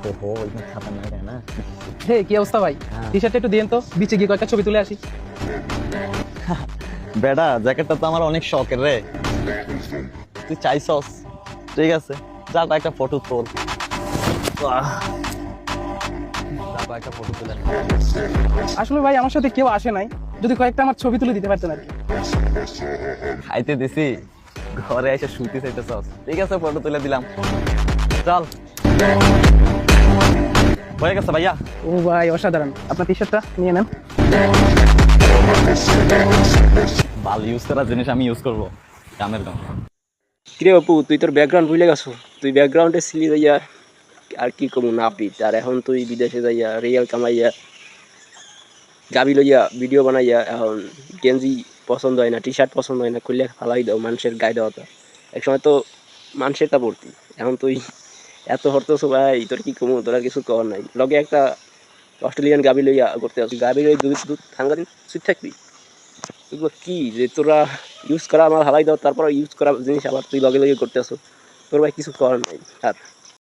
ओहो इतना खतरनाक है ना। হে কি অবস্থা ভাই? টি শার্টটা একটু দিয়েন তো, বিচে গিয়ে কয়েকটা ছবি তুলে আসি। বেটা জ্যাকেটটা তো আমার অনেক শখের রে, তুই চাইছস, ঠিক আছে যা একটা ফটো তোল। তারপর একটা ফটো তুলে নে। আসলে ভাই আমার সাথে কেউ আসে নাই, যদি কয়েকটা আমার ছবি তুলে দিতে পারতেন আর কি। খাইতে দিছি, ঘরে এসে শুতে চাইতেছস, ঠিক আছে ফটো তুলে দিলাম, চল। হয়ে গেছে ভাইয়া। ও ভাই অসাধারণ, আপনার টি শার্টটা নিয়ে নেন। বাল ইউজ করা জিনিস আমি ইউজ করবো, কামের গান। কিরে অপু, তুই তোর ব্যাকগ্রাউন্ড ভুলে গেছো? তুই ব্যাকগ্রাউন্ডে ছিলি যাইয়া আর কি কমু না পিট, আর এখন তুই বিদেশে যাইয়া রিয়াল কামাইয়া গাবি লইয়া ভিডিও বানাইয়া এখন গেঞ্জি পছন্দ হয় না, টি শার্ট পছন্দ হয় না, খুললে ফালাই দাও মানুষের গায়ে দেওয়াটা। একসময় তো মানুষের তা পড়তি, এখন তুই এত হরতেছো ভাই, তোর কি কমু, তোরা কিছু কর নাই। লগে একটা অস্ট্রেলিয়ান গাবি লইয়া করতে আসি, গাবি লই দুধ দুধ সাংঘাতিক সুইট থাকবি। এগুলো কি যে তোরা ইউজ করা আমার হালাই দাও, তারপর ইউজ করা জিনিস আবার তুই লগে লগে করতে আসো, তোর ভাই কিছু করার নাই। আর